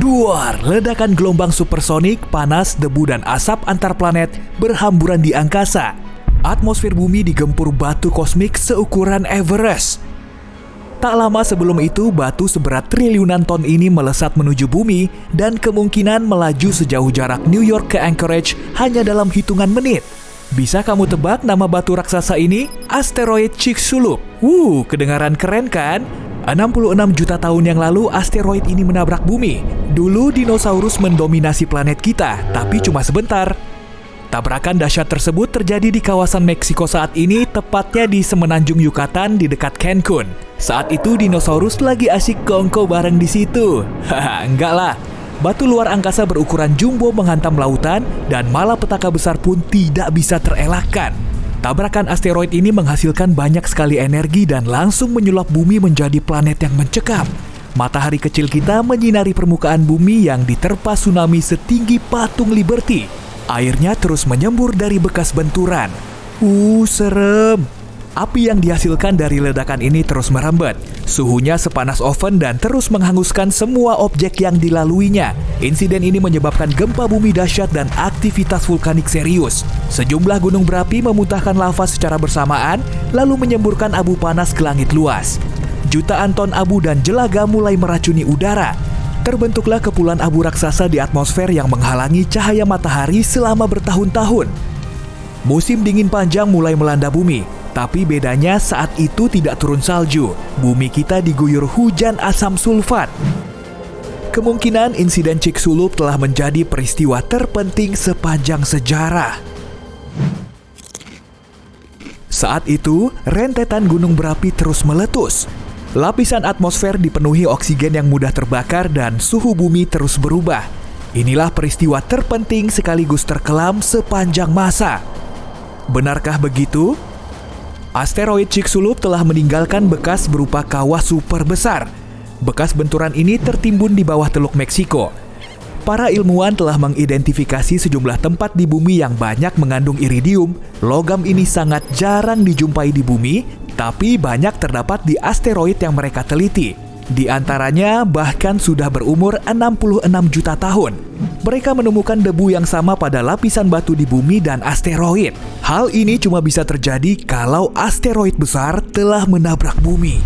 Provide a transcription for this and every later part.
Duar, ledakan gelombang supersonik, panas, debu, dan asap antar planet berhamburan di angkasa. Atmosfer bumi digempur batu kosmik seukuran Everest. Tak lama sebelum itu, batu seberat triliunan ton ini melesat menuju bumi dan kemungkinan melaju sejauh jarak New York ke Anchorage hanya dalam hitungan menit. Bisa kamu tebak nama batu raksasa ini? Asteroid Chicxulub. Kedengaran keren kan? 66 juta tahun yang lalu asteroid ini menabrak bumi. Dulu dinosaurus mendominasi planet kita, tapi cuma sebentar. Tabrakan dahsyat tersebut terjadi di kawasan Meksiko saat ini, tepatnya di semenanjung Yucatan di dekat Cancun. Saat itu dinosaurus lagi asik kongko bareng di situ. Haha, enggak lah. Batu luar angkasa berukuran jumbo menghantam lautan dan malapetaka besar pun tidak bisa terelakkan. Tabrakan asteroid ini menghasilkan banyak sekali energi dan langsung menyulap bumi menjadi planet yang mencekam. Matahari kecil kita menyinari permukaan bumi yang diterpa tsunami setinggi patung Liberty. Airnya terus menyembur dari bekas benturan. Serem. Api yang dihasilkan dari ledakan ini terus merambat. Suhunya sepanas oven dan terus menghanguskan semua objek yang dilaluinya. Insiden ini menyebabkan gempa bumi dahsyat dan aktivitas vulkanik serius. Sejumlah gunung berapi memuntahkan lava secara bersamaan, lalu menyemburkan abu panas ke langit luas. Jutaan ton abu dan jelaga mulai meracuni udara. Terbentuklah kepulan abu raksasa di atmosfer yang menghalangi cahaya matahari selama bertahun-tahun. Musim dingin panjang mulai melanda bumi. Tapi bedanya saat itu tidak turun salju. Bumi kita diguyur hujan asam sulfat. Kemungkinan insiden Chicxulub telah menjadi peristiwa terpenting sepanjang sejarah. Saat itu, rentetan gunung berapi terus meletus. Lapisan atmosfer dipenuhi oksigen yang mudah terbakar dan suhu bumi terus berubah. Inilah peristiwa terpenting sekaligus terkelam sepanjang masa. Benarkah begitu? Asteroid Chicxulub telah meninggalkan bekas berupa kawah super besar. Bekas benturan ini tertimbun di bawah Teluk Meksiko. Para ilmuwan telah mengidentifikasi sejumlah tempat di bumi yang banyak mengandung iridium. Logam ini sangat jarang dijumpai di bumi, tapi banyak terdapat di asteroid yang mereka teliti. Di antaranya bahkan sudah berumur 66 juta tahun. Mereka menemukan debu yang sama pada lapisan batu di bumi dan asteroid. Hal ini cuma bisa terjadi kalau asteroid besar telah menabrak bumi.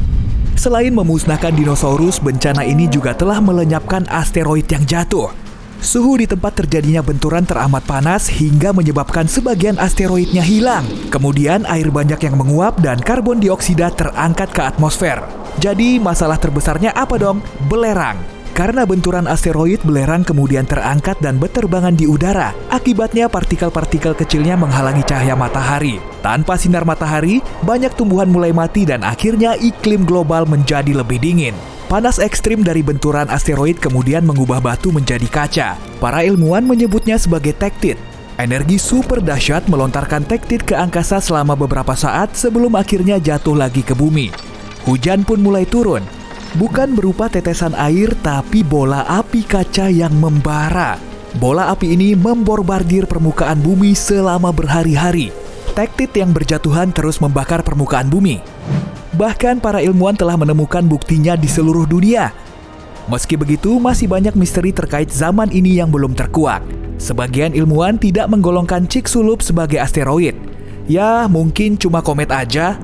Selain memusnahkan dinosaurus, bencana ini juga telah melenyapkan asteroid yang jatuh. Suhu di tempat terjadinya benturan teramat panas hingga menyebabkan sebagian asteroidnya hilang. Kemudian air banyak yang menguap dan karbon dioksida terangkat ke atmosfer. Jadi masalah terbesarnya apa dong? Belerang. Karena benturan asteroid, belerang kemudian terangkat dan berterbangan di udara. Akibatnya partikel-partikel kecilnya menghalangi cahaya matahari. Tanpa sinar matahari, banyak tumbuhan mulai mati dan akhirnya iklim global menjadi lebih dingin. Panas ekstrim dari benturan asteroid kemudian mengubah batu menjadi kaca. Para ilmuwan menyebutnya sebagai tektit. Energi super dahsyat melontarkan tektit ke angkasa selama beberapa saat sebelum akhirnya jatuh lagi ke bumi. Hujan pun mulai turun. Bukan berupa tetesan air, tapi bola api kaca yang membara. Bola api ini memborbardir permukaan bumi selama berhari-hari. Tektit yang berjatuhan terus membakar permukaan bumi. Bahkan para ilmuwan telah menemukan buktinya di seluruh dunia. Meski begitu, masih banyak misteri terkait zaman ini yang belum terkuak. Sebagian ilmuwan tidak menggolongkan Chicxulub sebagai asteroid. Ya, mungkin cuma komet aja.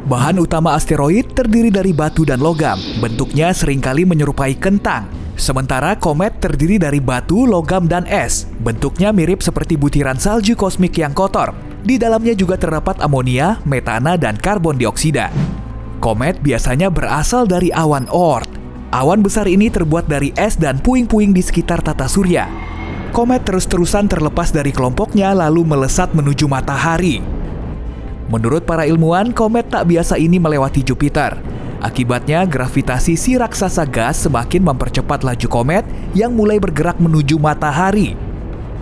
Bahan utama asteroid terdiri dari batu dan logam. Bentuknya seringkali menyerupai kentang. Sementara komet terdiri dari batu, logam, dan es. Bentuknya mirip seperti butiran salju kosmik yang kotor. Di dalamnya juga terdapat amonia, metana, dan karbon dioksida. Komet biasanya berasal dari awan Oort. Awan besar ini terbuat dari es dan puing-puing di sekitar tata surya. Komet terus-terusan terlepas dari kelompoknya lalu melesat menuju matahari. Menurut para ilmuwan, komet tak biasa ini melewati Jupiter. Akibatnya, gravitasi si raksasa gas semakin mempercepat laju komet yang mulai bergerak menuju matahari.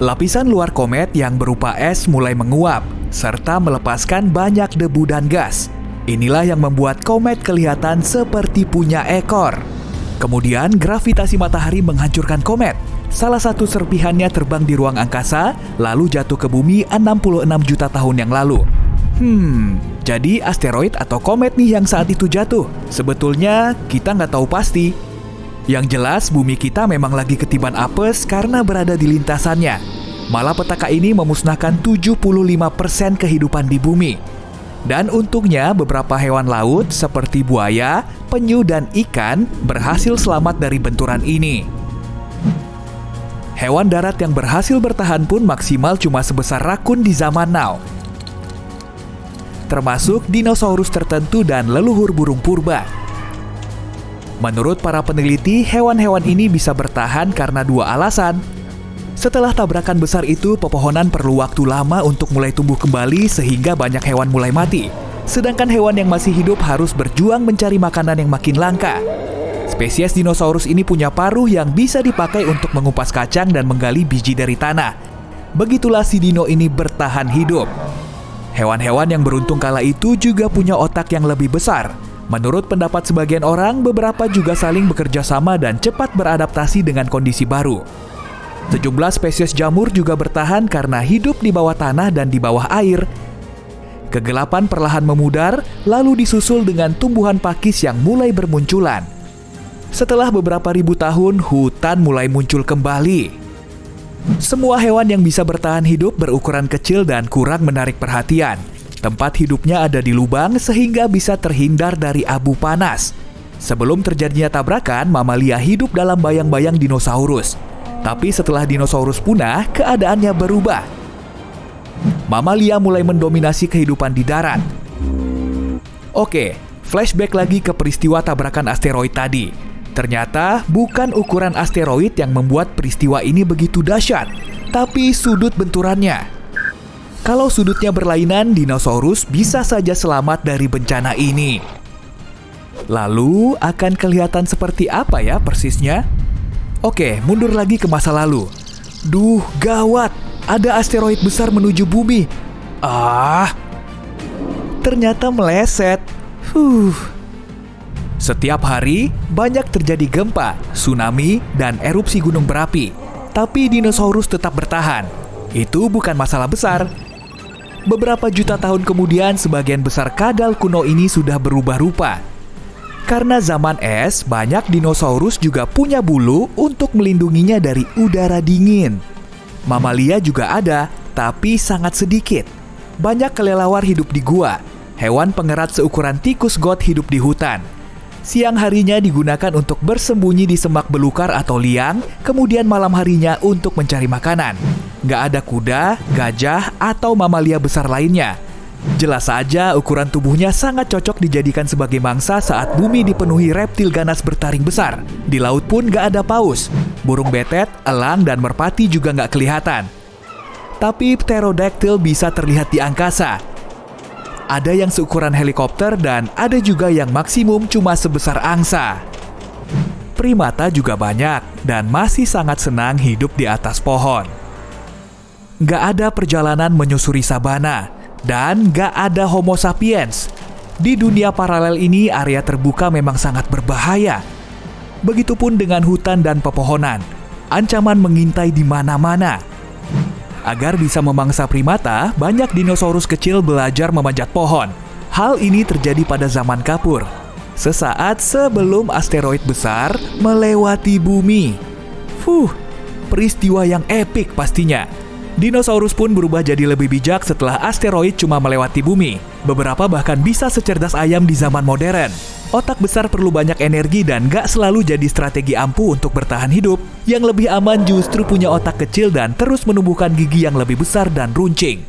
Lapisan luar komet yang berupa es mulai menguap, serta melepaskan banyak debu dan gas. Inilah yang membuat komet kelihatan seperti punya ekor. Kemudian, gravitasi matahari menghancurkan komet. Salah satu serpihannya terbang di ruang angkasa, lalu jatuh ke bumi 66 juta tahun yang lalu. Jadi asteroid atau komet nih yang saat itu jatuh? Sebetulnya kita nggak tahu pasti. Yang jelas, bumi kita memang lagi ketiban apes karena berada di lintasannya. Malapetaka ini memusnahkan 75% kehidupan di bumi. Dan untungnya beberapa hewan laut seperti buaya, penyu, dan ikan berhasil selamat dari benturan ini. Hewan darat yang berhasil bertahan pun maksimal cuma sebesar rakun di zaman now, termasuk dinosaurus tertentu dan leluhur burung purba. Menurut para peneliti, hewan-hewan ini bisa bertahan karena dua alasan. Setelah tabrakan besar itu, pepohonan perlu waktu lama untuk mulai tumbuh kembali sehingga banyak hewan mulai mati. Sedangkan hewan yang masih hidup harus berjuang mencari makanan yang makin langka. Spesies dinosaurus ini punya paruh yang bisa dipakai untuk mengupas kacang dan menggali biji dari tanah. Begitulah si dino ini bertahan hidup. Hewan-hewan yang beruntung kala itu juga punya otak yang lebih besar. Menurut pendapat sebagian orang, beberapa juga saling bekerja sama dan cepat beradaptasi dengan kondisi baru. Sejumlah spesies jamur juga bertahan karena hidup di bawah tanah dan di bawah air. Kegelapan perlahan memudar, lalu disusul dengan tumbuhan pakis yang mulai bermunculan. Setelah beberapa ribu tahun, hutan mulai muncul kembali. Semua hewan yang bisa bertahan hidup berukuran kecil dan kurang menarik perhatian. Tempat hidupnya ada di lubang sehingga bisa terhindar dari abu panas. Sebelum terjadinya tabrakan, mamalia hidup dalam bayang-bayang dinosaurus. Tapi setelah dinosaurus punah, keadaannya berubah. Mamalia mulai mendominasi kehidupan di darat. Oke, flashback lagi ke peristiwa tabrakan asteroid tadi. Ternyata bukan ukuran asteroid yang membuat peristiwa ini begitu dahsyat, tapi sudut benturannya. Kalau sudutnya berlainan, dinosaurus bisa saja selamat dari bencana ini. Lalu akan kelihatan seperti apa ya persisnya? Oke, mundur lagi ke masa lalu. Duh, gawat, ada asteroid besar menuju bumi. Ternyata meleset. Setiap hari, banyak terjadi gempa, tsunami, dan erupsi gunung berapi. Tapi dinosaurus tetap bertahan. Itu bukan masalah besar. Beberapa juta tahun kemudian, sebagian besar kadal kuno ini sudah berubah rupa. Karena zaman es, banyak dinosaurus juga punya bulu untuk melindunginya dari udara dingin. Mamalia juga ada, tapi sangat sedikit. Banyak kelelawar hidup di gua. Hewan pengerat seukuran tikus got hidup di hutan. Siang harinya digunakan untuk bersembunyi di semak belukar atau liang, kemudian malam harinya untuk mencari makanan. Nggak ada kuda, gajah, atau mamalia besar lainnya. Jelas saja ukuran tubuhnya sangat cocok dijadikan sebagai mangsa saat bumi dipenuhi reptil ganas bertaring besar. Di laut pun nggak ada paus. Burung betet, elang, dan merpati juga nggak kelihatan. Tapi pterodactyl bisa terlihat di angkasa. Ada yang seukuran helikopter dan ada juga yang maksimum cuma sebesar angsa. Primata juga banyak dan masih sangat senang hidup di atas pohon. Nggak ada perjalanan menyusuri sabana dan nggak ada Homo sapiens. Di dunia paralel ini area terbuka memang sangat berbahaya. Begitupun dengan hutan dan pepohonan. Ancaman mengintai di mana-mana. Agar bisa memangsa primata, banyak dinosaurus kecil belajar memanjat pohon. Hal ini terjadi pada zaman Kapur, sesaat sebelum asteroid besar melewati bumi. Peristiwa yang epik pastinya. Dinosaurus pun berubah jadi lebih bijak setelah asteroid cuma melewati bumi. Beberapa bahkan bisa secerdas ayam di zaman modern. Otak besar perlu banyak energi dan gak selalu jadi strategi ampuh untuk bertahan hidup. Yang lebih aman justru punya otak kecil dan terus menumbuhkan gigi yang lebih besar dan runcing.